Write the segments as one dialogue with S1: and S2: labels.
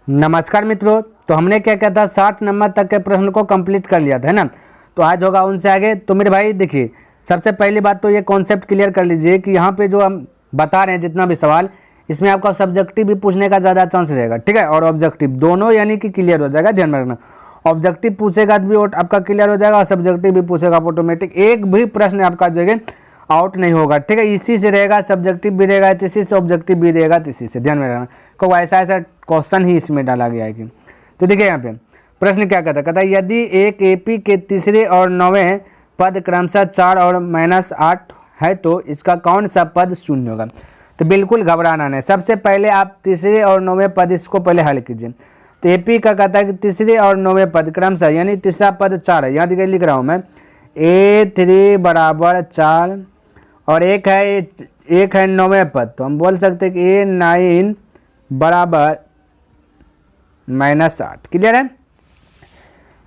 S1: नमस्कार मित्रों, तो हमने क्या किया था 60 नंबर तक के प्रश्न को कंप्लीट कर लिया था, है ना। तो आज होगा उनसे आगे। तो मेरे भाई देखिए, सबसे पहली बात तो ये कॉन्सेप्ट क्लियर कर लीजिए कि यहाँ पे जो हम बता रहे हैं जितना भी सवाल, इसमें आपका सब्जेक्टिव भी पूछने का ज़्यादा चांस रहेगा, ठीक है, और ऑब्जेक्टिव दोनों यानी कि क्लियर हो जाएगा। ध्यान में रखना, ऑब्जेक्टिव पूछेगा तो भी आपका क्लियर हो जाएगा और सब्जेक्टिव भी पूछेगा ऑटोमेटिक। एक भी प्रश्न आपका जगह आउट नहीं होगा, ठीक है। इसी से रहेगा, सब्जेक्टिव भी रहेगा, इसी से ऑब्जेक्टिव भी रहेगा, इसी से ध्यान में रखना। को ऐसा क्वेश्चन ही इसमें डाला गया है कि तो देखिए यहाँ पे प्रश्न क्या कहता है यदि एक एपी के तीसरे और 9वें पद क्रमशः 4 और -8 है तो इसका कौन सा पद शून्य होगा। तो बिल्कुल घबराना नहीं, सबसे पहले आप तीसरे और 9वें पद इसको पहले हल कीजिए। तो एपी का कहता है कि तीसरे और 9वें पद क्रमशः, यानी तीसरा पद 4 है, यहाँ लिख रहा हूँ मैं A3 बराबर 4 और एक है 9वें पद, तो हम बोल सकते हैं कि A9 बराबर -8। क्लियर है।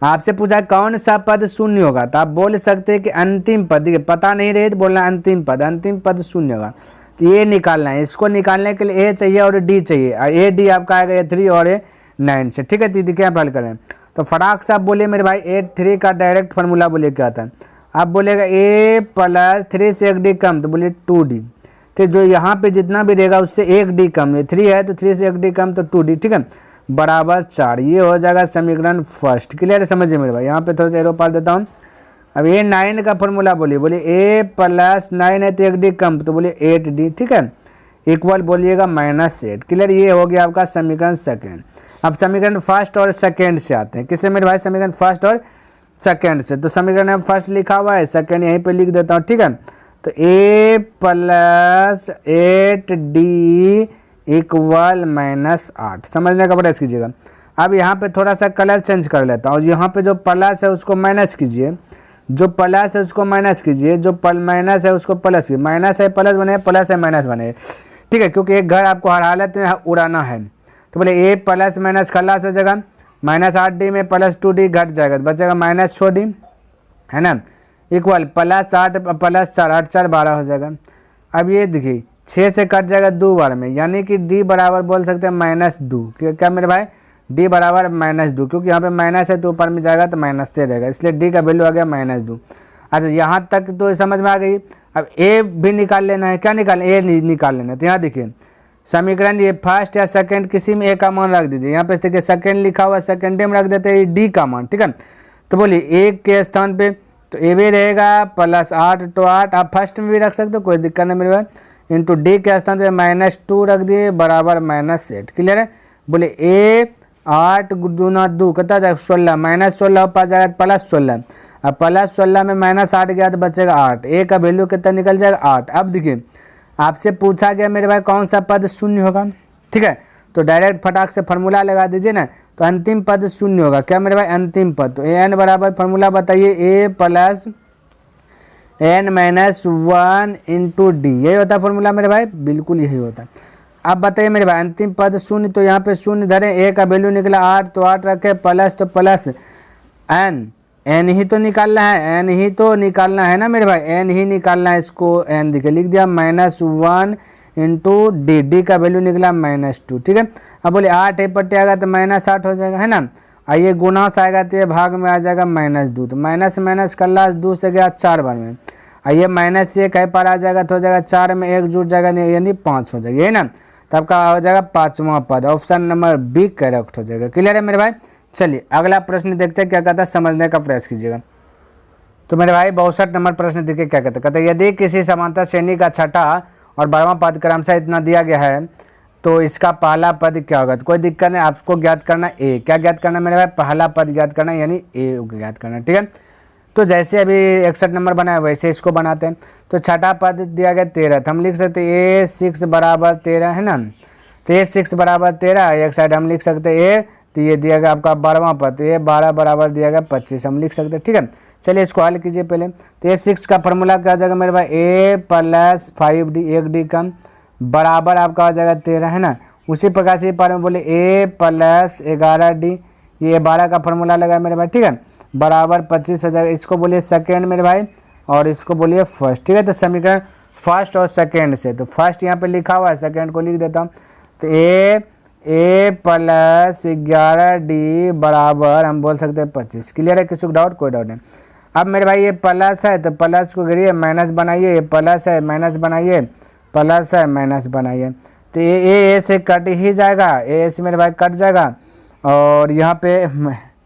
S1: आपसे पूछा कौन सा पद शून्य होगा, तो आप बोल सकते हैं कि अंतिम पद। देखिए पता नहीं रहे तो बोलना अंतिम पद शून्य होगा। तो ये निकालना है, इसको निकालने के लिए A चाहिए और D चाहिए, और A D आपका आएगा A3 और A9 से, ठीक है। तो देखिए आप हल करें तो फटाक से आप बोलिए मेरे भाई A3 का डायरेक्ट फार्मूला बोलिए क्या आता है। आप बोलेगा A + 3 से 1 D कम, तो बोलिए 2D। तो जो यहाँ पे जितना भी रहेगा उससे 1 D कम, ये 3 है तो 3 से 1 D कम तो 2D, ठीक है, बराबर 4। ये हो जाएगा समीकरण फर्स्ट। क्लियर है, समझिए मेरे भाई। यहाँ पे थोड़ा सा एरो पाल देता हूँ। अब ये 9 का फॉर्मूला बोलिए A + 9 है तो 1 D कम, तो बोलिए 8D, ठीक है, इक्वल बोलिएगा -8। क्लियर, ये हो गया आपका समीकरण सेकेंड। अब समीकरण फर्स्ट और सेकेंड से आते हैं। किससे मेरे भाई, समीकरण फर्स्ट और सेकेंड से। तो समीकरण में फर्स्ट लिखा हुआ है, सेकेंड यहीं पे लिख देता हूँ, ठीक है। तो A + 8D इक्वल -8। समझने का प्रयास कीजिएगा। अब यहाँ पे थोड़ा सा कलर चेंज कर लेता हूँ, और यहाँ पे जो प्लस है उसको माइनस कीजिए, जो प्लस है उसको माइनस कीजिए, जो माइनस है उसको प्लस कीजिए। माइनस है प्लस बने, प्लस है माइनस बने, ठीक है, क्योंकि एक घर आपको हर हालत में उड़ाना है। तो बोले A + - खलास हो जाएगा, -8D में +2D घट जाएगा, तो बचेगा -6D, है ना, इक्वल +8 + 4 8 4 12 हो जाएगा। अब ये देखिए 6 से कट जाएगा 2 बार में, यानी कि D बराबर बोल सकते हैं -2। क्या मेरे भाई, D बराबर -2, क्योंकि यहाँ पे माइनस है तो ऊपर में जाएगा तो माइनस से रहेगा, इसलिए D का वैल्यू आ गया -2। अच्छा, यहाँ तक तो समझ में आ गई। अब A भी निकाल लेना है। क्या निकालना है, A निकाल लेना है। तो यहाँ देखिए समीकरण ये फर्स्ट या सेकंड किसी में A का मान रख दीजिए। यहाँ पे देखिए सेकंड लिखा हुआ, सेकंड में रख देते हैं D का मान, ठीक है। तो बोलिए A के स्थान पे तो A भी रहेगा +8 तो 8, आप फर्स्ट में भी रख सकते हो, कोई दिक्कत नहीं मेरे भाई, इंटू D के स्थान पे -2 रख दिए बराबर -8। क्लियर है। बोले A 8 × 2 कितना जाएगा 16, -16 पास जाएगा +16। अब +16 में -8 गया तो बचेगा 8। A का वैल्यू कितना निकल जाएगा 8। अब देखिए आपसे पूछा गया मेरे भाई कौन सा पद शून्य होगा, ठीक है, तो डायरेक्ट फटाक से फार्मूला लगा दीजिए ना। तो अंतिम पद शून्य होगा। क्या मेरे भाई, अंतिम पद। तो N बराबर फार्मूला बताइए A + n - 1 × D, यही होता है फॉर्मूला मेरे भाई, बिल्कुल यही होता है। अब बताइए मेरे भाई अंतिम पद शून्य, तो यहाँ पे शून्य धरे, A का वैल्यू निकला 8 तो 8 रखे, प्लस तो प्लस n ही तो निकालना है, n ही तो निकालना है ना मेरे भाई, n ही निकालना है। इसको n दिखे लिख दिया -1 × D का वैल्यू निकला -2, ठीक है। अब बोले 8 पट्टे आएगा तो -8 हो जाएगा, है ना। आइए गुणास आएगा तो ये भाग में आ जाएगा -2, तो माइनस खल्लास 2 से गया 4 बार में। आइए -1 है पर आ जाएगा तो हो जाएगा 4 में 1 जुड़ जाएगा, यानी 5 हो जाएगा, है ना। तो आपका हो जाएगा 5वां पद, ऑप्शन नंबर B करेक्ट हो जाएगा। क्लियर है मेरे भाई। चलिए अगला प्रश्न देखते हैं क्या कहता है, समझने का प्रयास कीजिएगा। तो मेरे भाई 62 नंबर प्रश्न देखिए क्या कहता है यदि किसी समांतर श्रेणी का छठा और 12वां पद क्रमशः इतना दिया गया है तो इसका पहला पद क्या होगा। तो कोई दिक्कत नहीं, आपको ज्ञात करना A। क्या ज्ञात करना मेरे भाई, पहला पद ज्ञात करना, यानी A ज्ञात करना, ठीक है। तो जैसे अभी 61 नंबर बनाया वैसे इसको बनाते हैं। तो छठा पद दिया गया 13, तो हम लिख सकते हैं A6 बराबर 13, है ना। तो A6 बराबर 13, एक साइड हम लिख सकते हैं A, तो ये दिया गया आपका 12वां पद, तो A12 बराबर दिया गया 25, हम लिख सकते हैं, ठीक है। चलिए इसको हल कीजिए पहले। तो A6 का फॉर्मूला क्या हो जाएगा मेरे भाई, A + 5D 1D कम बराबर आपका हो जाएगा 13, है ना। उसी प्रकार से पार में बोले A + 11D, ये 12 का फॉर्मूला लगा मेरे भाई, ठीक है, बराबर 25 हो जाएगा। इसको बोलिए सेकेंड मेरे भाई और इसको बोलिए फर्स्ट, ठीक है। तो समीकरण फर्स्ट और सेकेंड से, तो फर्स्ट यहाँ पे लिखा हुआ है, सेकेंड को लिख देता हूँ। तो A ए प्लस 11D बराबर हम बोल सकते हैं 25। क्लियर है, किसी को डाउट? कोई डाउट नहीं। अब मेरे भाई ये प्लस है तो प्लस को गिरिए माइनस बनाइए, ये प्लस है माइनस बनाइए, प्लस है माइनस बनाइए, तो ये ए से कट ही जाएगा, ए से मेरे भाई कट जाएगा। और यहाँ पे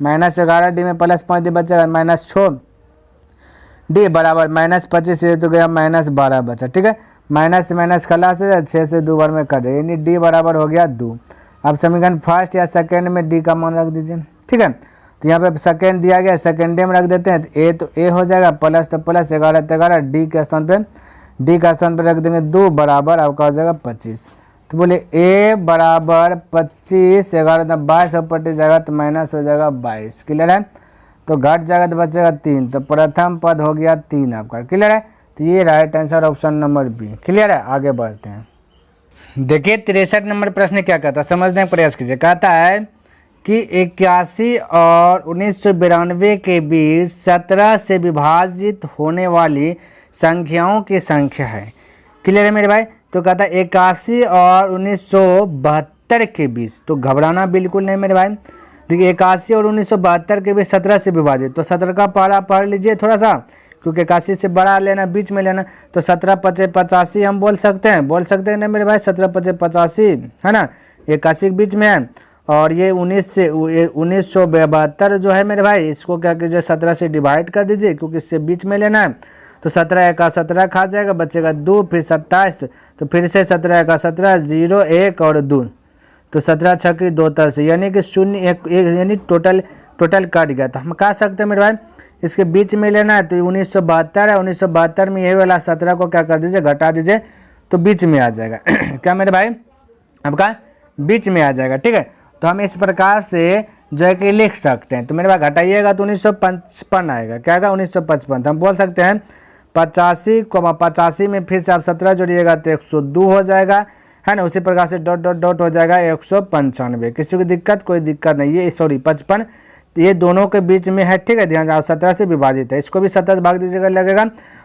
S1: माइनस 11D में प्लस 5D बचेगा, माइनस 6D बराबर माइनस 25, ये तो गया माइनस 12 बचा। ठीक है, माइनस से माइनस खलास है, 6 से 2 बार में कट है, यानी D बराबर हो गया 2। अब समीकरण फर्स्ट या सेकेंड में D का मान रख दीजिए। ठीक है, तो यहाँ पे सेकेंड दिया गया, सेकेंड में रख देते हैं, तो ए हो जाएगा, प्लस तो प्लस 11 तो 11, D के स्थान पे रख देंगे 2 बराबर आपका हो जाएगा 25। तो बोले ए बराबर 25, 11 तो 22 पट्टी जाएगा तो माइनस हो जाएगा 22। क्लियर है, तो घट जाएगा तो बचेगा 3, तो प्रथम पद हो गया 3 आपका। क्लियर है, तो ये right answer option number B. Clear है, आगे बढ़ते हैं। देखिए 63 नंबर प्रश्न क्या कहता है, समझने का प्रयास कीजिए। कहता है कि 81 और 1992 के बीच 17 से विभाजित होने वाली संख्याओं की संख्या है। क्लियर है मेरे भाई, तो कहता है 81 और 1972 के बीच, तो घबराना बिल्कुल नहीं मेरे भाई। देखिए 81 और 1972 के बीच 17 से विभाजित, तो 17 का पढ़ा पढ़ लीजिए थोड़ा सा, क्योंकि 81 से बड़ा लेना, बीच में लेना, तो 17 पचे 85 हम बोल सकते हैं ना मेरे भाई, 17 पचे 85 है ना, 81 के बीच में है। और ये 1972 जो है मेरे भाई, इसको क्या कीजिए 17 से डिवाइड कर दीजिए, क्योंकि इससे बीच में लेना है। तो 17 का 17 खा जाएगा, बचेगा 2, फिर 27, तो फिर से 17 का 17, 0 1 और 2, तो 17 छक्की 2 तरह से, यानी कि 0 1 यानी टोटल कट गया। तो हम कह सकते हैं मेरे भाई इसके बीच में लेना है, तो 1972 है, 1972 में यही वाला 17 को क्या कर दीजिए घटा दीजिए, तो बीच में आ जाएगा क्या मेरे भाई, आपका बीच में आ जाएगा। ठीक है, तो हम इस प्रकार से जो है कि लिख सकते हैं। तो मेरे भाई घटाइएगा तो 1955 आएगा, क्या आएगा 1955। तो हम बोल सकते हैं 85 में फिर से आप 17 जोड़िएगा तो 102 हो जाएगा, है ना। उसी प्रकार से डॉट डॉट डॉट हो जाएगा 195। किसी को दिक्कत? कोई दिक्कत नहीं, ये सॉरी 55 ये दोनों के बीच में है। ठीक है, ध्यान जाओ 17 से विभाजित है, इसको भी 17 से भाग दीजिएगा लगेगा,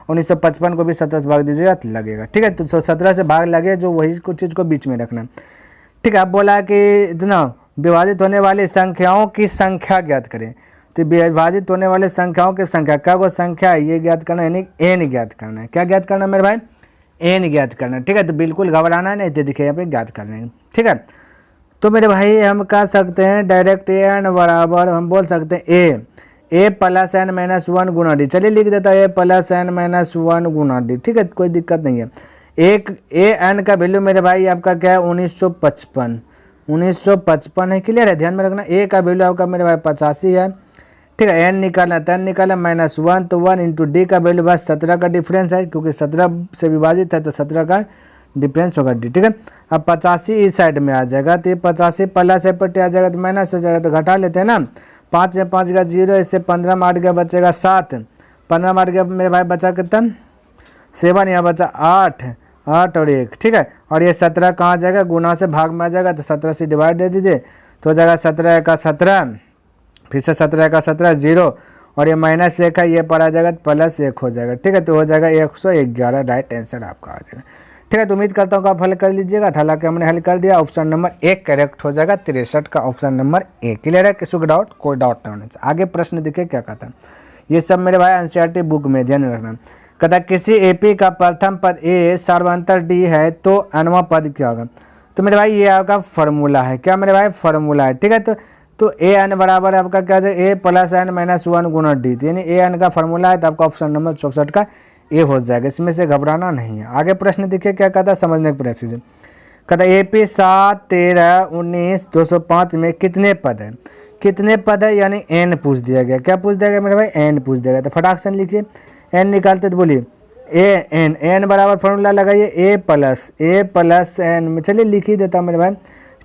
S1: 1955 को भी 17 से भाग दीजिएगा लगेगा। ठीक है, तो 17 से भाग लगे जो वही कुछ चीज़ को बीच में रखना। ठीक है, अब बोला कि इतना विभाजित होने वाली संख्याओं की संख्या ज्ञात करें, तो विभाजित होने वाले संख्याओं की संख्या, क्या वो संख्या है ये ज्ञात करना, यानी एन ज्ञात करना है। क्या ज्ञात करना मेरे भाई? एन ज्ञात करना है। ठीक है, तो बिल्कुल घबराना नहीं, तो देखिए यहाँ पे ज्ञात करना है। ठीक है, तो मेरे भाई हम कह सकते हैं डायरेक्ट एन बराबर हम बोल सकते हैं ए प्लस एन माइनस 1 गुना डी। चलिए लिख देता है ए प्लस एन माइनस 1 गुना डी। ठीक है, कोई दिक्कत नहीं है। एक ए एन का वैल्यू मेरे भाई आपका क्या है 1955 है। क्लियर है, ध्यान में रखना। ए का वैल्यू आपका मेरे भाई 85 है। ठीक है, एन निकालना, तो एन निकाला माइनस 1, तो 1 इंटू डी का वैल्यू बस 17 का डिफरेंस है, क्योंकि 17 से विभाजित है तो 17 का डिफरेंस होगा डी। ठीक है, अब 85 इस साइड में आ जाएगा, तो ये 85 प्लस से पट्टे आ जाएगा तो माइनस हो जाएगा, तो घटा लेते हैं ना। 5 में 5 का 0, इससे 15 में 8 गया बचेगा 7, 15 में 8 गया मेरे भाई बचा कितना 7, यहाँ बचा 8 और 1। ठीक है, और ये 17 कहाँ जाएगा गुना से भाग में आ जाएगा, तो 17 से डिवाइड दे दीजिए, तो हो जाएगा 17 का 17, फिर से 17 का 17 0, और ये माइनस 1 है, ये पर आ जाएगा प्लस 1 हो जाएगा। ठीक है, तो हो जाएगा 111, राइट आंसर आपका आ जाएगा। ठीक है, तो उम्मीद करता हूँ कि आप हल कर लीजिएगा। हालांकि हमने हल कर दिया, ऑप्शन नंबर 1 करेक्ट हो जाएगा, 63 का ऑप्शन नंबर 1। क्लियर है, किसी को डाउट? कोई डाउट नहीं होना चाहिए। आगे प्रश्न देखिए क्या कहता है, ये सब मेरे भाई एनसीईआरटी बुक में ध्यान रखना। कहता है किसी एपी का प्रथम पद ए सर्वांतर डी है तो अनवा पद क्या होगा। तो मेरे भाई ये आपका फॉर्मूला है, क्या मेरे भाई फॉर्मूला है। ठीक है, तो ए एन बराबर आपका क्या है ए प्लस एन माइनस 1 गुना डी, यानी ए एन का फॉर्मूला है, तो आपका ऑप्शन नंबर 64 का ए हो जाएगा। इसमें से घबराना नहीं है। आगे प्रश्न देखिए क्या कहता है, समझने का प्रयास कीजिए। कहता है एपी 7 13 19 205 में कितने पद है, कितने पद है, यानी एन पूछ दिया गया। क्या पूछ दिया गया मेरे भाई? एन पूछ दिया गया। तो फटाक से लिखिए, एन निकालते तो बोलिए ए एन बराबर फॉर्मूला लगाइए ए प्लस एन में, चलिए लिख ही देता हूँ मेरे भाई।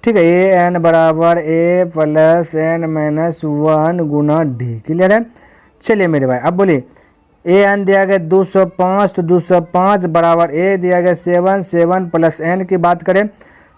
S1: ठीक है, ए एन बराबर A plus N minus 1 Guna D. Clear है, चलिए मेरे भाई अब बोलिए ए एन दिया गया 205, तो 205 बराबर ए दिया गया 7 प्लस एन की बात करें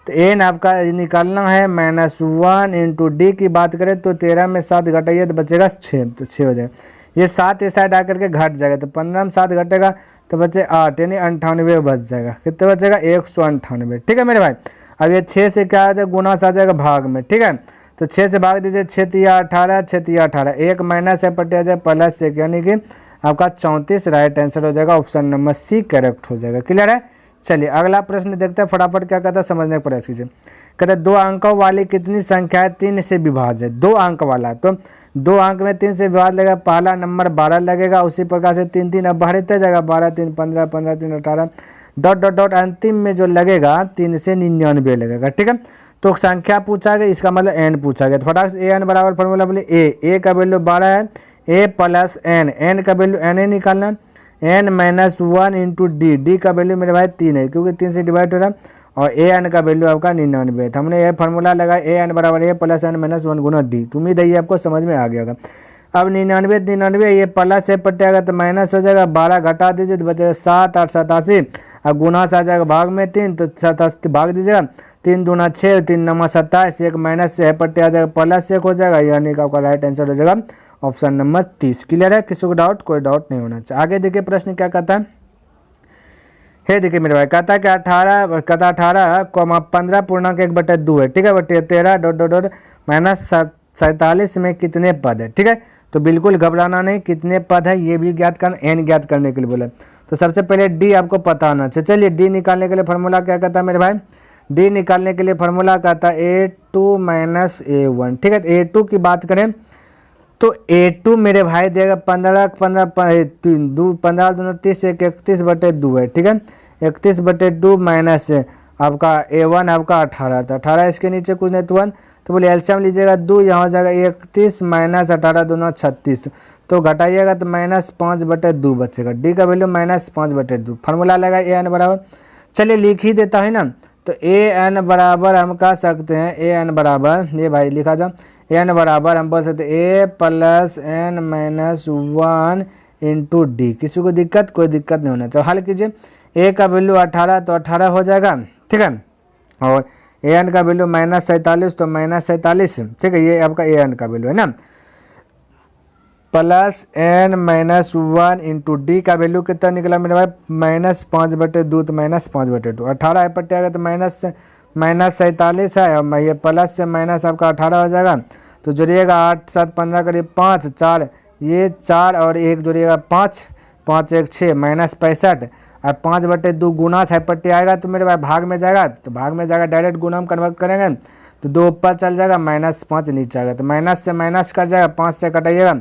S1: तो एन आपका निकालना है -1 इंटू डी की बात करें तो 13 में 7 घटाइए तो बचेगा 6, तो 6 हो जाएगा। ये 7 इस साइड आकर के घट जाएगा तो 15 में 7 घटेगा तो बचे 8 यानी 98 बच जाएगा। कितने बचेगा 198। ठीक है मेरे भाई। अब ये 6 से क्या आ जाएगा गुना आ जाएगा भाग में। ठीक है तो 6 से भाग दीजिए, 6 तिया 18, 6 तिया 18, एक माइनस है पटे आ जाए प्लस 1 यानी कि आपका 34 राइट आंसर हो जाएगा। ऑप्शन नंबर सी करेक्ट हो जाएगा। क्लियर है। चलिए अगला प्रश्न देखते हैं फटाफट क्या कहता है समझने का प्रयास कीजिए। कहते हैं 2 अंकों वाली कितनी संख्या है 3 से विभाज्य। 2 अंक वाला तो 2 अंक में 3 से विभाज्य लगेगा, पहला नंबर 12 लगेगा, उसी प्रकार से 3 3 अब बढ़ते जाएगा 12 3 15 15 3 18 डॉट डॉट डॉट अंतिम में जो लगेगा 3 से 99 लगेगा। ठीक है तो संख्या पूछा गया, इसका मतलब एन पूछा गया। तो फटाक से एन बराबर फॉर्मूला बोले ए का वैल्यू 12 है, ए प्लस एन का वैल्यू एन ए निकालना, n-1 इंटू डी का वैल्यू मेरे भाई 3 है क्योंकि 3 से डिवाइड हो रहा है, और ए एन का वैल्यू आपका 99 है। हमने ये फार्मूला लगाया ए एन बराबर A plus n-1 Guna D. उम्मीद है ये आपको समझ में आ गया होगा। अब 99 ये प्लस से पटेगा तो माइनस हो जाएगा, 12 घटा दीजिए तो बचेगा 7 8 87, अब गुना से आ जाएगा भाग में 3 तो 87 भाग दीजिएगा, 3 दूना 6 3 नंबर 27, एक माइनस से पट्टे आ जाएगा प्लस 1 हो जाएगा, यानी कि आपका राइट आंसर हो जाएगा ऑप्शन नंबर 30। क्लियर है। किसी को डाउट? कोई डाउट नहीं होना चाहिए। आगे देखिए प्रश्न क्या कहता है। हे देखिए मेरे भाई कहता है कि 18,15 पूर्णांक 1/2 है। ठीक है बटे 13 डॉट डॉट डॉट माइनस 47 में कितने पद है। ठीक है तो बिल्कुल घबराना नहीं, कितने पद है ये भी ज्ञात करना, एन ज्ञात करने के लिए बोला। तो सबसे पहले डी आपको पता होना चाहिए। चलिए डी निकालने के लिए फार्मूला क्या कहता है मेरे भाई। डी निकालने के लिए फार्मूला कहता है A2 माइनस A1। ठीक है तो A2 की बात करें तो A2 मेरे भाई देगा 15 15 3 2 15 2 30 31/2 है। ठीक है 31/2 माइनस आपका A1 आपका 18, तो 18 इसके नीचे कुछ नहीं तो 1, तो बोले एलसीएम लीजिएगा 2, यहाँ हो जाएगा 31 माइनस 18 दूना 36, तो घटाइएगा तो -5/2 बचेगा। डी का वैल्यू -5/2। फार्मूला लगा ए एन बराबर, चलिए लिख ही देता है ना, तो ए एन बराबर हम कह सकते हैं ए एन बराबर, ये भाई लिखा जाओ, ए एन बराबर हम बोल सकते हैं ए प्लस n-1 इंटू डी। किसी को दिक्कत? कोई दिक्कत नहीं होना चाहिए। हल कीजिए, ए का वैल्यू 18 तो 18 हो जाएगा। ठीक है और ए एन का वैल्यू -47 तो -47। ठीक है ये आपका ए एन का वैल्यू है ना, प्लस n-1 इंटू डी का वैल्यू कितना निकला मेरे भाई -5/2, तो -5/2 18 है पट्टे आएगा तो -47 है, और ये प्लस से माइनस आपका 18 हो जाएगा, तो जोड़िएगा 8 7 15 करीब 5 4, ये 4 और 1 जोड़िएगा 5 5 1 6 -65, और 5/2 गुना है पट्टी आएगा तो मेरे भाई भाग में जाएगा, तो भाग में जाएगा डायरेक्ट गुना हम कन्वर्ट करेंगे तो 2 ऊपर चल जाएगा, -5 नीचे आएगा, तो माइनस से माइनस कट जाएगा, 5 से कटाइएगा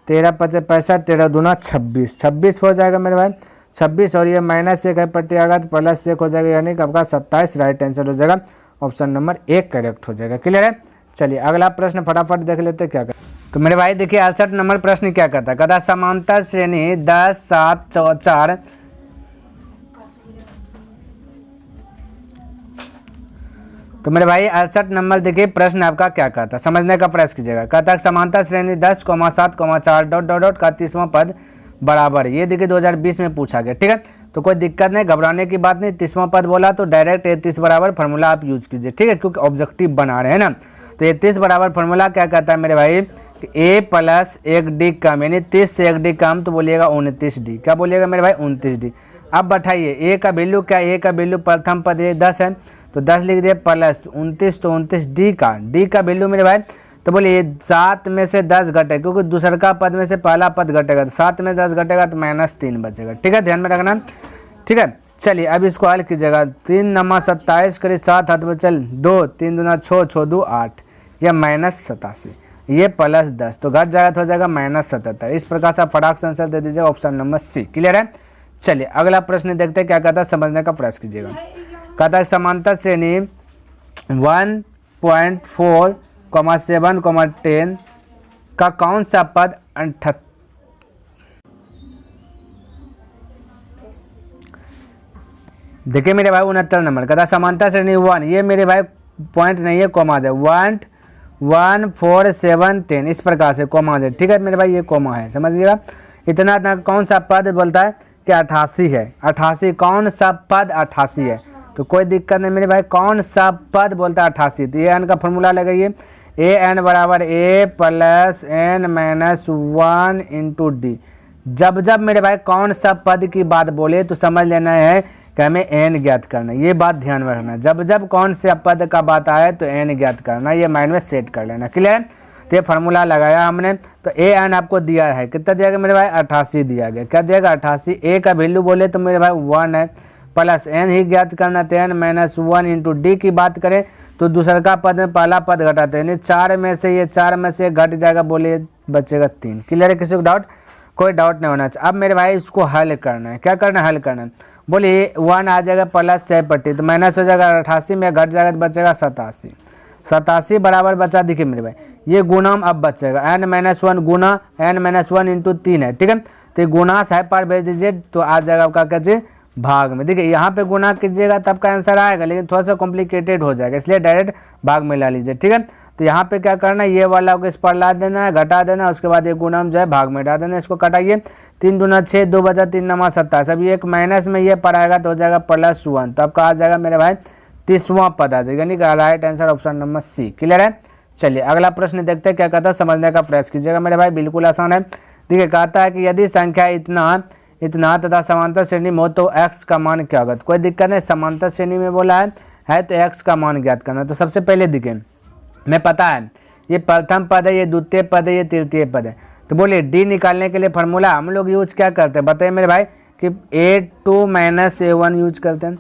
S1: 13 5 65 13 दूना 26 26 हो जाएगा मेरे भाई 26, और ये -1 है पट्टी आएगा तो +1 हो जाएगा, यानी कि आपका 27 राइट आंसर हो जाएगा। ऑप्शन नंबर 1 करेक्ट हो जाएगा। क्लियर है। चलिए अगला प्रश्न फटाफट देख लेते हैं क्या कहता है। तो मेरे भाई देखिए 68 नंबर प्रश्न क्या कहता है। कहता है समांतर श्रेणी 10 7 4। तो मेरे भाई 68 नंबर देखिए प्रश्न आपका क्या कहता है, समझने का प्रयास कीजिएगा। कहता है समांतर श्रेणी 10, 7, 4 डॉट डॉट डॉट का 30वां पद बराबर। ये देखिए 2020 में पूछा गया। ठीक है तो कोई दिक्कत नहीं, घबराने की बात नहीं। 30वां पद बोला तो डायरेक्ट 30 बराबर फार्मूला आप यूज कीजिए। ठीक है क्योंकि ऑब्जेक्टिव बना रहे हैं ना, तो 30 बराबर फार्मूला क्या कहता है मेरे भाई, ए प्लस 1 डी कम, यानी 30 से 1 डी कम तो बोलिएगा 29 डी। क्या बोलिएगा मेरे भाई 29 डी। अब बैठाइए ए का वैल्यू क्या, ए का वैल्यू प्रथम पद ये 10 है तो 10 लिख दिए प्लस 29 तो 29 डी का वैल्यू मेरे भाई, तो बोलिए 7 में से 10 घटे क्योंकि दूसरा का पद में से पहला पद घटेगा, तो 7 में 10 घटेगा तो -3 बचेगा। ठीक है ध्यान में रखना। ठीक है चलिए अब इसको हल कीजिएगा, 3 नंबर 27 करीब 7 हाथ में चल 2 3 दूना 6 6 2 8, यह -87, ये +10 तो घट जाएगा तो हो जाएगा -77। इस प्रकार से आप फटाक से आंसर दे दीजिएगा ऑप्शन नंबर सी। क्लियर है। चलिए अगला प्रश्न देखते हैं क्या कहता है, समझने का प्रयास कीजिएगा। कहता है समांतर श्रेणी 1.4, 7, 10 का कौन सा पद 68। देखिए मेरे भाई 69 नंबर कहता समांतर श्रेणी 1, ये मेरे भाई पॉइंट नहीं है कॉमा है, 1 1 4 7 10 इस प्रकार से कॉमा है। ठीक है मेरे भाई ये कॉमा है, समझिएगा इतना कौन सा पद बोलता है कि 88 है। 88 कौन सा पद 88 है, तो कोई दिक्कत नहीं मेरे भाई। कौन सा पद बोलता है 88, तो ए एन का फॉर्मूला लगाइए, ए एन बराबर A plus N minus 1 into D. जब जब मेरे भाई कौन सा पद की बात बोले तो समझ लेना है कि हमें एन ज्ञात करना, ये बात ध्यान में रखना। जब जब कौन से पद का बात आए तो एन ज्ञात करना, ये माइंड में सेट कर लेना, क्लियर। तो ये फार्मूला लगाया हमने, तो ए एन आपको दिया है, कितना दिया गया मेरे भाई 88 दिया गया। क्या दिया गया 88, ए का वैल्यू बोले तो मेरे भाई 1 है, प्लस एन ही ज्ञात करना, तो एन माइनस 1 इंटू डी की बात करें तो दूसरा का पद में पहला पद घटाते हैं, यानी 4 में से ये 4 में से घट जाएगा, बोले बचेगा 3। क्लियर है, किसी को डाउट? कोई डाउट नहीं होना चाहिए। अब मेरे भाई इसको हल करना है, क्या करना है, हल करना है। बोलिए 1 आ जाएगा प्लस 6 पट्टी, तो माइनस हो जाएगा 88 में घट जाएगा तो बचेगा 87। 87 बराबर बचा, देखिए मेरे भाई ये गुणाम अब बचेगा, एन माइनस 1 गुना एन माइनस 1 इंटू 3 है, ठीक है। तो गुना साइड पर भेज दीजिए तो आ जाएगा आपका कैसे भाग में। देखिए यहाँ पे गुना कीजिएगा तब का आंसर आएगा, लेकिन थोड़ा सा कॉम्प्लिकेटेड हो जाएगा, इसलिए डायरेक्ट भाग में ला लीजिए, ठीक है। तो यहाँ पे क्या करना है, ये वाला को इस पर ला देना है, घटा देना, उसके बाद ये गुणम जो है भाग में डाल देना। इसको कटाइए, 3 दूना 6, 2 बचा 3 नमा 27। अब ये एक माइनस में ये पर आएगा तो हो जाएगा प्लस 1, तो आपका आ जाएगा मेरे भाई 30वां पद आ जाएगा, यानी कि right answer option number C. Clear है। चलिए अगला प्रश्न देखते हैं क्या कहता है, समझने का प्रयास कीजिएगा मेरे भाई, बिल्कुल आसान है। देखिए कहता है कि यदि संख्या इतना तथा समांतर श्रेणी में हो तो x का मान क्या होगा। तो कोई दिक्कत नहीं, समांतर श्रेणी में बोला है तो x का मान ज्ञात करना। तो सबसे पहले देखिए मैं पता है ये प्रथम पद है, ये द्वितीय पद है, ये तृतीय पद है। तो बोलिए डी निकालने के लिए फार्मूला हम लोग यूज क्या करते हैं बताइए मेरे भाई, कि a2 माइनस a1 यूज करते हैं,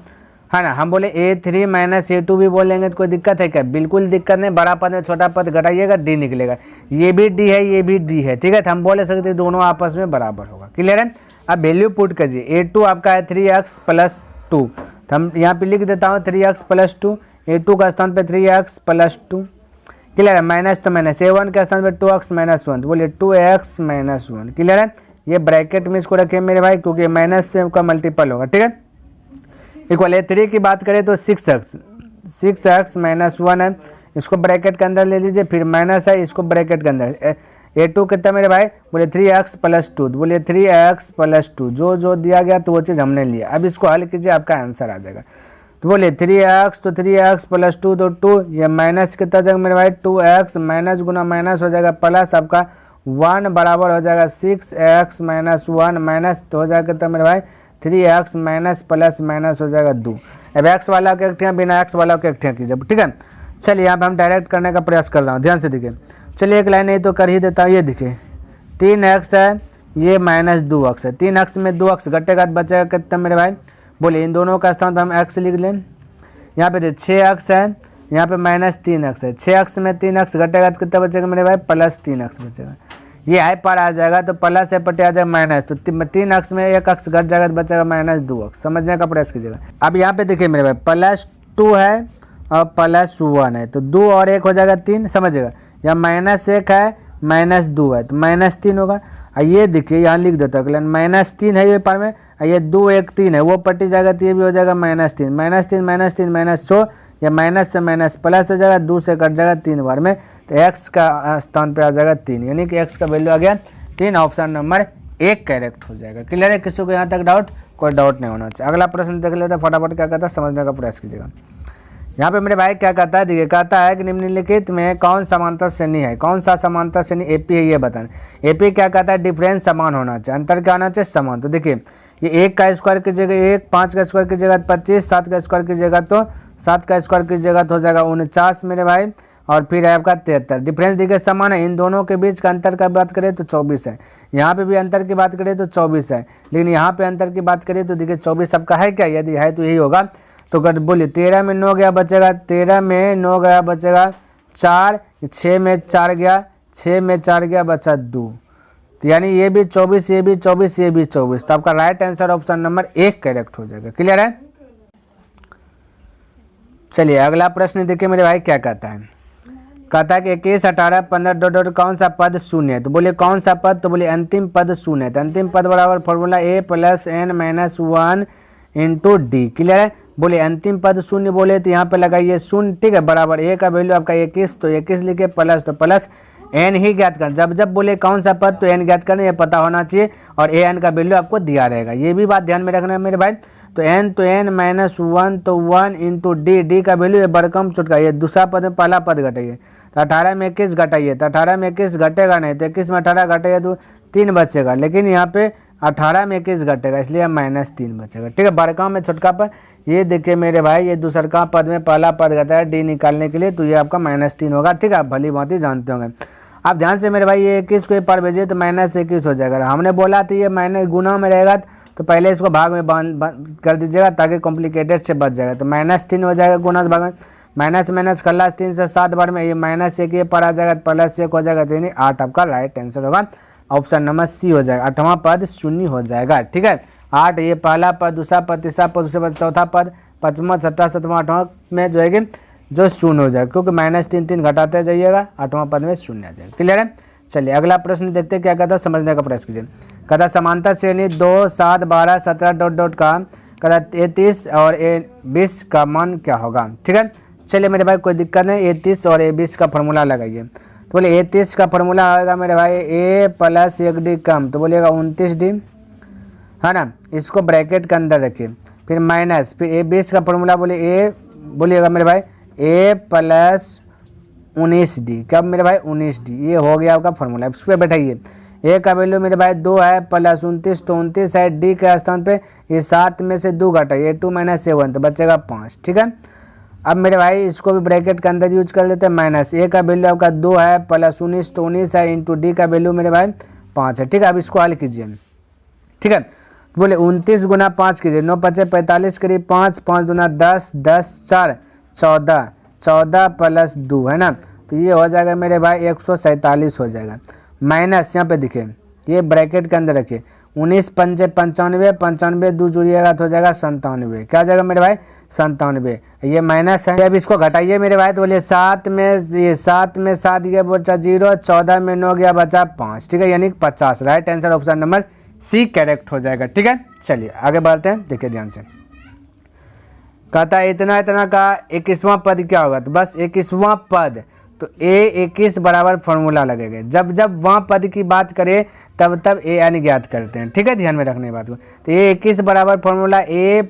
S1: है ना। हम बोले a3 माइनस a2 भी बोलेंगे तो कोई दिक्कत है क्या, बिल्कुल दिक्कत नहीं। बड़ा पद में छोटा पद घटाइएगा डी निकलेगा, ये भी डी है ये भी डी है, ठीक है। तो हम बोले सकते हैं दोनों आपस में बराबर होगा, क्लियर है। अब वैल्यू पुट कीजिए, a2 आपका है 3x प्लस 2, तो हम यहाँ पे लिख देता हूँ 3x प्लस 2, a2 का स्थान पे 3x प्लस 2, क्लियर है। माइनस तो माइनस, a1 के स्थान पे 2x माइनस 1, तो बोलिए 2x माइनस 1, क्लियर है। ये ब्रैकेट में इसको रखिए मेरे भाई, क्योंकि माइनस से का मल्टीपल होगा, ठीक है। इक्वल a3 की बात करें तो 6x माइनस 1 है, इसको ब्रैकेट के अंदर ले लीजिए, फिर माइनस है इसको ब्रैकेट के अंदर। a2 कितना मेरे भाई, बोले 3x प्लस 2, तो बोलिए 3x प्लस 2, जो दिया गया तो वो चीज़ हमने लिया। अब इसको हल कीजिए, आपका आंसर आ जाएगा। तो बोलिए 3x, तो 3x प्लस 2 तो 2, ये माइनस कितना जाएगा मेरे भाई 2x, माइनस गुना माइनस हो जाएगा प्लस, आपका 1 बराबर हो जाएगा 6x माइनस 1, माइनस तो हो जाएगा कितना मेरे भाई 3x माइनस प्लस माइनस हो जाएगा 2। अब x वाला को इकट्ठा, बिना x वाला को इकट्ठा कीजिए, ठीक है। चलिए यहाँ पे हम डायरेक्ट करने का प्रयास कर रहा हूँ, ध्यान से देखिए। चलिए एक लाइन नहीं तो कर ही देता हूँ, ये देखिए 3x है, ये माइनस 2x है, 3x में 2x घटेगा तो बचेगा कितना मेरे भाई, बोलिए इन दोनों का स्थान पर हम x लिख लें। यहाँ पे देखिए 6x है, यहाँ पे माइनस 3x है, 6x में 3x घटेगा तो कितना बचेगा मेरे भाई प्लस 3x बचेगा। ये आई पर आ जाएगा तो प्लस है पटे आ जाएगा माइनस, तो 3x में एक x घट जाएगा तो बचेगा माइनस 2x, समझने का प्रयास कीजिएगा। अब यहाँ पे देखिए मेरे भाई प्लस 2 है और प्लस 1 है, तो 2 और 1 हो जाएगा 3, समझिएगा। यहाँ माइनस 1 है माइनस 2 है तो माइनस 3 होगा। और ये देखिए यहाँ लिख देता हूँ माइनस 3 है ये पर में, ये 2 1 3 है वो पट्टी जाएगा तो ये भी हो जाएगा माइनस 3, माइनस 3 माइनस 3 माइनस 6, या माइनस से माइनस प्लस हो जाएगा, 2 से कट जाएगा 3 बार में, तो x का स्थान पे आ जाएगा 3, यानी कि x का वैल्यू आ गया 3, ऑप्शन नंबर 1 करेक्ट हो जाएगा। क्लियर है, किसी को यहाँ तक डाउट, कोई डाउट नहीं होना चाहिए। अगला प्रश्न देख लेते हैं, फटाफट क्या कहता है समझने का प्रयास कीजिएगा। यहाँ पे मेरे भाई क्या कहता है, देखिए कहता है कि निम्नलिखित में कौन समांतर श्रेणी है, कौन सा समांतर श्रेणी एपी है ये बताना। एपी क्या कहता है, डिफरेंस समान होना चाहिए, अंतर क्या होना चाहिए समान। तो देखिए ये 1 का स्क्वायर की जगह 1, 5 का स्क्वायर की जगह 25, 7 का स्क्वायर की जगह तो 7 का स्क्वायर की जगह तो हो जाएगा 49 मेरे भाई, और फिर है आपका 73। डिफरेंस देखिए समान है, इन दोनों के बीच का अंतर का बात करें तो 24 है, यहाँ पे भी अंतर की बात करें तो 24 है, लेकिन यहाँ पे अंतर की बात करें तो देखिए 24 आपका है क्या, यदि है तो यही होगा। तो बोलिए 13 में 9 गया बचेगा, 13 में 9 गया बचेगा 4, 6 में 4 गया, 6 में 4 गया बचा 2, तो यानी ये भी 24, ये भी 24, ये भी 24, तो आपका right answer option number 1 correct हो जाएगा। क्लियर है। चलिए अगला प्रश्न देखिए मेरे भाई क्या कहता है, कहता है कि 21 18 15 डॉट कौन सा पद शून्य है। तो बोलिए कौन सा पद, तो बोलिए अंतिम पद शून्य है। तो अंतिम पद बराबर formula a plus n minus 1 into D. Clear है। बोले अंतिम पद शून्य बोले तो यहाँ पे लगाइए शून्य, ठीक है, बराबर a का वैल्यू आपका 21, तो 21 लिखे प्लस, तो प्लस n ही ज्ञात कर, जब जब बोले कौन सा पद तो n ज्ञात करना, ये पता होना चाहिए, और a n का वैल्यू आपको दिया रहेगा, ये भी बात ध्यान में रखना है मेरे भाई। तो n माइनस 1 तो 1 इंटू डी का वैल्यू है बड़कम छोटका, ये दूसरा पद में पहला पद घटाइए तो 18 में 21 घटाइए तो 18 में 21 घटेगा नहीं, तो 21 में 18 घटेगा तो 3 बचेगा, लेकिन यहाँ पे 18 में 21 घटेगा इसलिए -3 बचेगा। ठीक है, बड़का में छोटका पद, ये देखिए मेरे भाई ये दूसरा पद में पहला पद घटा है डी निकालने के लिए, तो ये आपका -3 होगा। ठीक है, आप भली भांति जानते होंगे। आप ध्यान से मेरे भाई ये 21 को पर भेजिए तो -21 हो जाएगा। हमने बोला था ये माइनस गुना में रहेगा तो पहले इसको भाग में कर दीजिएगा ताकि कॉम्प्लिकेटेड से बच जाएगा। तो -3 हो जाएगा गुना से भाग में, माइनस कर ला 3 से 7 बार में, ये -1 ये पर आ जाएगा तो +1 हो जाएगा, तो यानी 8 आपका राइट आंसर होगा। ऑप्शन नंबर सी हो जाएगा, 8वां पद शून्य हो जाएगा। ठीक है, 8 ये पहला पद, दूसरा पद, तीसरा पद, दूसरे पद, चौथा पद, 5वां, 6वां, 7वां, 8वां में जो है जो शून्य हो जाएगा, क्योंकि -3 घटाते जाइएगा 8वां पद में शून्य आ जाएगा। क्लियर है। चलिए अगला प्रश्न देखते हैं क्या कहता है, समझने का प्रयास कीजिए। कहता समांतर श्रेणी 2, 7, 12, 17 ... का कहता 33 और 20 का मान क्या होगा। ठीक है, चलिए मेरे भाई कोई दिक्कत नहीं, 33 और 20 का फॉर्मूला लगाइए। तो बोले 33 का फॉर्मूला आएगा मेरे भाई a + 1d कम, तो बोलिएगा 29d है ना, इसको ब्रैकेट के अंदर रखिए, फिर माइनस, फिर 20 का फॉर्मूला बोलिएगा मेरे भाई a + 19d, कब मेरे भाई 19d, ये हो गया आपका फॉर्मूला। इस पर बैठाइए, a का वैल्यू मेरे भाई 2 है + 29, तो 29 है, d के स्थान पे ये 7 में से 2 घटाइए 2 - 7 तो बचेगा 5। ठीक है, अब मेरे भाई इसको भी ब्रैकेट के अंदर यूज कर लेते हैं, माइनस a का वैल्यू आपका 2 है + 19 तो 19 है, इंटू d का वैल्यू मेरे भाई 5 है। ठीक है, अब इसको हल कीजिए। ठीक है, तो बोले 29 गुना 5 कीजिए, 9 × 5 = 45 करीब 5, 5 दूना 10, 10 4 14, 14 + 2 है ना, तो ये हो जाएगा मेरे भाई 147 हो जाएगा। माइनस यहाँ पे देखिए, ये ब्रैकेट के अंदर रखिए, 19 × 5 = 95, 95 2 जुड़िएगा तो हो जाएगा 97, क्या हो जाएगा मेरे भाई 97, ये माइनस है। अब इसको घटाइए मेरे भाई, तो बोलिए 7 में 7 गया बचा 0, 14 में 9 गया बचा 5। ठीक है, यानी 50 right answer option number C correct हो जाएगा। ठीक है, चलिए आगे बढ़ते हैं, देखिए ध्यान से। कहता है इतना का 21वां पद क्या होगा, तो बस 21वां पद, तो a21 बराबर फॉर्मूला लगेगा। जब वहाँ पद की बात करें तब an ज्ञात करते हैं। ठीक है, ध्यान में रखने बात को। तो a21 बराबर फॉर्मूला a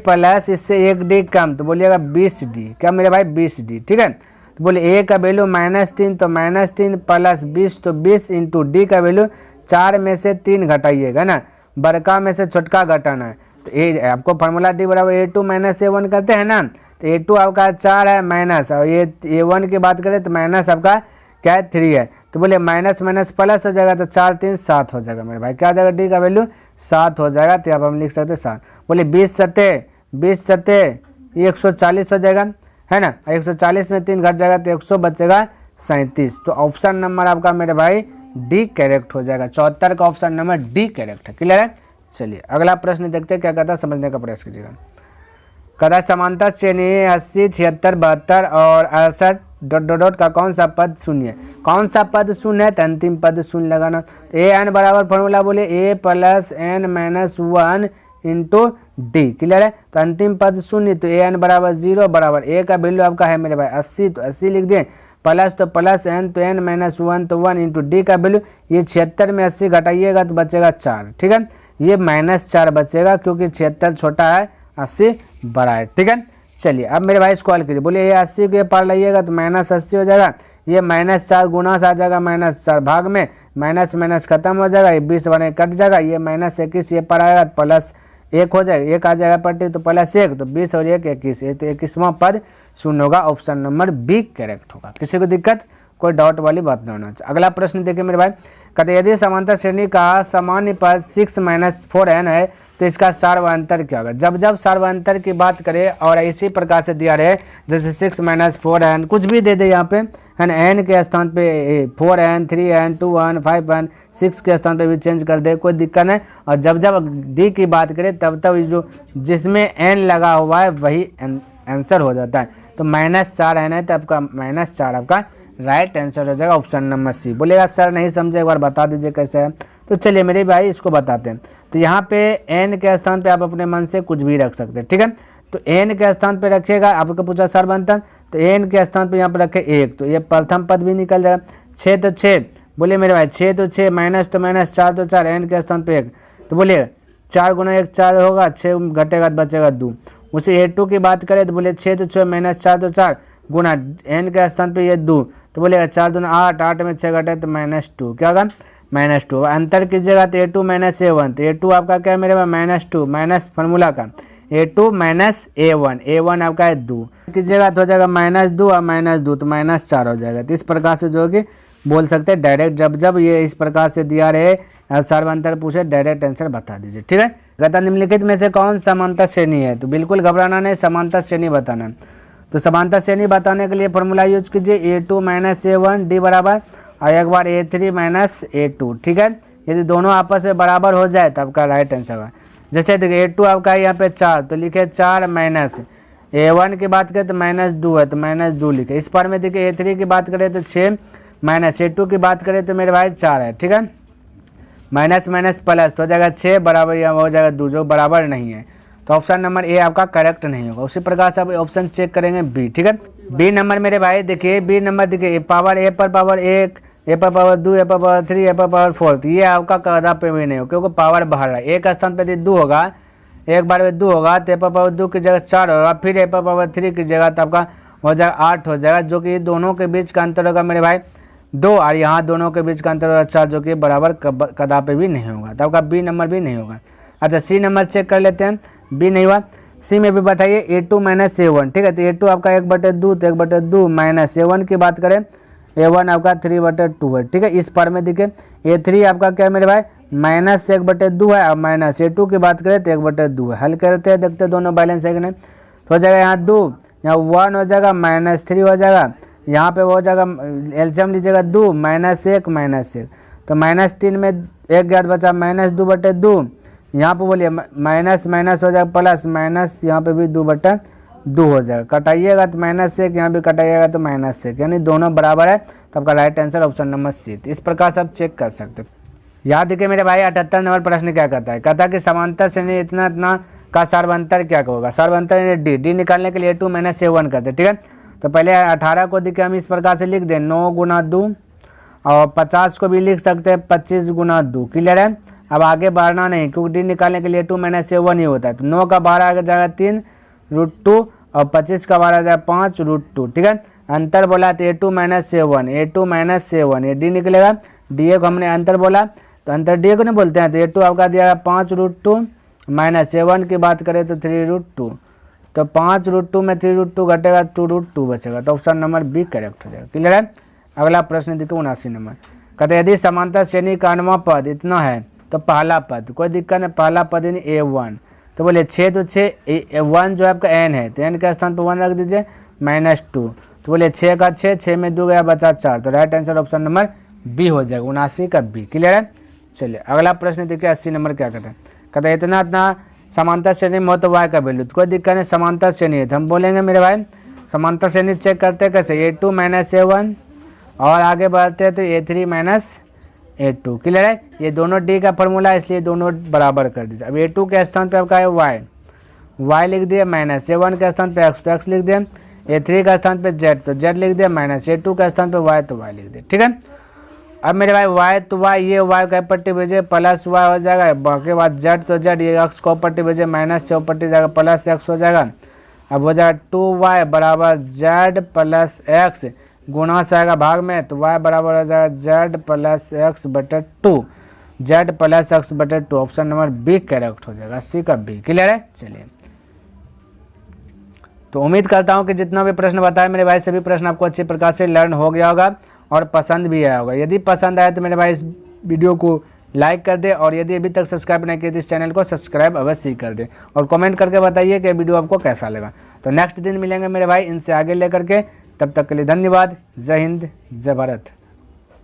S1: प्लस इससे 1d कम, तो बोलिएगा 20d, क्या मेरे भाई 20d। ठीक है, तो बोले a का वैल्यू -3 तो -3 + 20 तो 20 इंटू d का वैल्यू 4 में से 3 घटाइएगा ना, बड़का में से छोटका घटाना है। तो ये आपको फार्मूला d बराबर a2 - a1 करते हैं ना, तो a2 आपका 4 है माइनस, और ये a1 की बात करें तो माइनस आपका क्या है 3 है, तो बोले माइनस प्लस हो जाएगा, तो 4 3 7 हो जाएगा मेरे भाई, क्या हो जाएगा d का वैल्यू 7 हो जाएगा। तो यहाँ पर हम लिख सकते हैं 7। बोले 20 सत्ते 140 हो जाएगा है ना, 140 में 3 घट जाएगा तो 100 बचेगा 37। तो ऑप्शन नंबर आपका मेरे भाई डी करेक्ट हो जाएगा, 74 का ऑप्शन नंबर डी करेक्ट है। क्लियर है। चलिए अगला प्रश्न देखते हैं क्या कहता है, समझने का प्रयास कीजिएगा। कहता है समांतर श्रेणी 80 76 72 और 68 ... का कौन सा पद शून्य है। कौन सा पद शून्य है, तो अंतिम पद शून्य लगाना। तो ए एन बराबर फॉर्मूला बोले a + n - 1 into D. Clear है, तो अंतिम पद शून्य, तो a n बराबर 0 बराबर a का वैल्यू आपका है मेरे भाई 80, तो 80 लिख दें, प्लस तो प्लस n तो n - 1 तो 1 इंटू डी का वैल्यू, ये 76 में 80 घटाइएगा तो बचेगा 4। ठीक है, ये -4 बचेगा क्योंकि 76 छोटा है 80 बड़ा है। ठीक है, चलिए अब मेरे भाई इसको हल कीजिए। बोलिए ये 80 के पार लाइएगा तो -80 हो जाएगा, ये -4 गुना से आ जाएगा -4 भाग में, माइनस खत्म हो जाएगा, ये 20 बने कट जाएगा, ये -21 ये पर आएगा तो +1 हो जाएगा, 1 आ जाएगा पट्टी तो +1 तो 20 और 1 21, ये तो 21वां पद शून्य होगा, ऑप्शन नंबर बी करेक्ट होगा। किसी को दिक्कत कोई डाउट वाली बात नहीं होना चाहिए। अगला प्रश्न देखिए मेरे भाई, कहते यदि समांतर श्रेणी का सामान्य पद 6 - 4n है तो इसका सार्वंतर क्या होगा। जब सार्वंतर की बात करें और इसी प्रकार से दिया रहे, जैसे 6 - 4n कुछ भी दे दे यहाँ पे है ना, n के स्थान पे 4n 3n 2n 5n 6 के स्थान पे भी चेंज कर दे, कोई दिक्कत नहीं। और जब d की बात करें तब जो जिसमें n लगा हुआ है वही आंसर हो जाता है। तो -4n है तो आपका -4 आपका राइट आंसर हो जाएगा, ऑप्शन नंबर सी। बोलेगा सर नहीं समझे, एक बार बता दीजिए कैसे है। तो चलिए मेरे भाई इसको बताते हैं। तो यहाँ पे n के स्थान पे आप अपने मन से कुछ भी रख सकते हैं। ठीक है, तो n के स्थान पे रखिएगा, आपको पूछा सार्वंतर, तो n के स्थान पे यहाँ पे रखे 1, तो ये प्रथम पद भी निकल जाएगा। 6 तो 6, बोलिए मेरे भाई 6 तो 6, माइनस तो -4 तो 4, n के स्थान पे 1, तो बोलिए 4 गुना 1 4 होगा, 6 घटेगा तो बचेगा 2। उसी A2 की बात करें तो बोले 6 तो 6 माइनस 4 तो 4 गुना n के स्थान पे ये 2 तो बोलेगा 4 दूना 8, 8 में 6 घटे तो -2, क्या होगा -2। अंतर कीजिएगा तो A2 माइनस A1, तो A2 आपका क्या है मेरे पास -2 माइनस फार्मूला का A2 माइनस A1, A1 आपका है 2 कीजिएगा तो हो जाएगा -2 और -2 तो -4 हो जाएगा। तो इस प्रकार से जो कि बोल सकते हैं डायरेक्ट, जब ये इस प्रकार से दिया रहे सर्वांतर पूछे डायरेक्ट आंसर बता दीजिए, ठीक है। कहता निम्नलिखित में से कौन समांतर श्रेणी है, तो बिल्कुल घबराना नहीं, समांतर श्रेणी बताना। तो समांतर श्रेणी बताने के लिए फॉर्मूला यूज कीजिए A2 माइनस A1 D बराबर और एक बार A3 माइनस A2, ठीक है। यदि दोनों आपस में बराबर हो जाए तो आपका राइट आंसर होगा। जैसे देखिए A2 आपका है यहाँ पे 4 तो लिखे 4 माइनस A1 की बात करें तो -2 है तो -2 लिखे। इस बार में देखिए A3 की बात करें तो 6 माइनस A2 की बात करें तो मेरे भाई 4 है, ठीक है। माइनस माइनस प्लस तो हो जाएगा 6 बराबर या हो जाएगा 2 जो बराबर नहीं है, तो ऑप्शन नंबर ए आपका करेक्ट नहीं होगा। उसी प्रकार से आप ऑप्शन चेक करेंगे बी, ठीक है। बी नंबर मेरे भाई देखिए, बी नंबर देखिए पावर ए पर पावर 1, ए पर पावर 2, ए पर पावर 3, ए पर पावर 4, तो ये आपका कदा पे भी नहीं हो क्योंकि पावर बाहर है। एक स्थान पे यदि 2 होगा, एक बार में 2 होगा तो ए पर पावर 2 की जगह 4 होगा, फिर ए पर पावर 3 की जगह तो आपका हो जाएगा 8 हो जाएगा, जो कि दोनों के बीच का अंतर होगा मेरे भाई 2 और यहाँ दोनों के बीच का अंतर होगा 4, जो कि बराबर कदा पे भी नहीं होगा, तो आपका बी नंबर भी नहीं होगा। अच्छा सी नंबर चेक कर लेते हैं, बी नहीं हुआ। सी में भी बताइए A2 माइनस A1, ठीक है। तो A2 आपका 1/2 तो 1/2 माइनस A1 की बात करें A1 आपका 3/2 है, ठीक है। इस पर में देखिए A3 आपका क्या है मेरे भाई -1/2 है और माइनस A2 की बात करें तो 1/2 है। हल करते हैं, देखते हैं दोनों बैलेंस है कि नहीं। तो हो जाएगा यहाँ 2, यहाँ 1 हो जाएगा, -3 हो जाएगा, यहाँ पे हो जाएगा एलसीएम लीजिएगा 2 -1 तो -3 में 1 ज्ञात बचा -2/2, यहाँ पे बोलिए माइनस माइनस हो जाएगा प्लस माइनस, यहाँ पे भी 2/2 हो जाएगा। कटाइएगा तो -1, यहाँ भी कटाइएगा तो -1, यानी दोनों बराबर है, तो आपका right answer option number C. इस प्रकार से आप चेक कर सकते हो। याद देखिए मेरे भाई 78 नंबर प्रश्न क्या कहता है, कहता है कि समांतर श्रेणी इतना इतना का सर्वांतर क्या होगा। सर्वांतर डी निकालने के लिए A2 माइनस A1 करते हैं, ठीक है। तो पहले 18 को देखिए हम इस प्रकार से लिख दें 9 गुना 2 और 50 को भी लिख सकते हैं 25 गुना 2, क्लियर है। अब आगे बढ़ना नहीं क्योंकि डी निकालने के लिए A2 माइनस A1 ही होता है। तो 9 का 12 आ जाएगा 3 √2 और 25 का 12 आ जाएगा 5 √2, ठीक है। अंतर बोला तो A2 माइनस A1 ये डी निकलेगा, डी को हमने अंतर बोला तो अंतर डी को नहीं बोलते हैं। तो A2 आपका दिया 5 √2 माइनस A1 की बात करें तो 3 √2, तो 5 √2 में 3 √2 घटेगा 2 √2 बचेगा, तो ऑप्शन नंबर बी करेक्ट हो जाएगा, क्लियर है। अगला प्रश्न देखिए 79 नंबर, कहते यदि समांतर श्रेणी का 9वां पद इतना है तो पहला पद, कोई दिक्कत नहीं, पहला पद यानी A1, तो बोले 6 तो 6 1 जो आपका n है तो n के स्थान पर 1 रख दीजिए -2, तो बोले 6 का 6 में 2 गया बचा 4, तो right answer option number B हो जाएगा, 79 का बी, क्लियर है। चलिए अगला प्रश्न देखिए 80 नंबर क्या कहते हैं, कहते हैं इतना इतना समांतर श्रेणी में हो तो y का वैल्यू, तो कोई दिक्कत नहीं, समांतर श्रेणी है तो हम बोलेंगे मेरे भाई समांतर श्रेणी चेक करते हैं कैसे A2 माइनस A1 और आगे बढ़ते हैं तो A3 माइनस A2, क्लियर है। ये दोनों D का फॉर्मूला है इसलिए दोनों बराबर कर दीजिए। अब A2 के स्थान पे आपका है y लिख दिए, माइनस A1 के स्थान पे x तो x लिख दिए, A3 का स्थान पे z तो z लिख दिया, माइनस A2 का स्थान पे y तो y लिख दिए, ठीक है। अब मेरे भाई y तो y, ये y का पट्टी भेजे प्लस y हो जाएगा, बाकी बाद z तो z, ये x को पट्टी भेजे माइनस से पट्टी जाएगा प्लस x हो जाएगा। अब हो जाएगा 2y बराबर z प्लस x, गुणा से आएगा भाग में तो y बराबर हो जाएगा z plus x/2, z plus x/2, option number B correct हो जाएगा, सी का बी, क्लियर है। चलिए तो उम्मीद करता हूं कि जितना भी प्रश्न बताया मेरे भाई सभी प्रश्न आपको अच्छी प्रकार से लर्न हो गया होगा और पसंद भी आया होगा। यदि पसंद आया तो मेरे भाई इस वीडियो को लाइक कर दे और यदि अभी तक सब्सक्राइब नहीं किया तो इस चैनल को सब्सक्राइब अवश्य ही कर दे और कमेंट करके बताइए कि वीडियो आपको कैसा लगा। तो नेक्स्ट दिन मिलेंगे मेरे भाई इनसे आगे लेकर के, तब तक के लिए धन्यवाद। जय हिंद, जय भारत।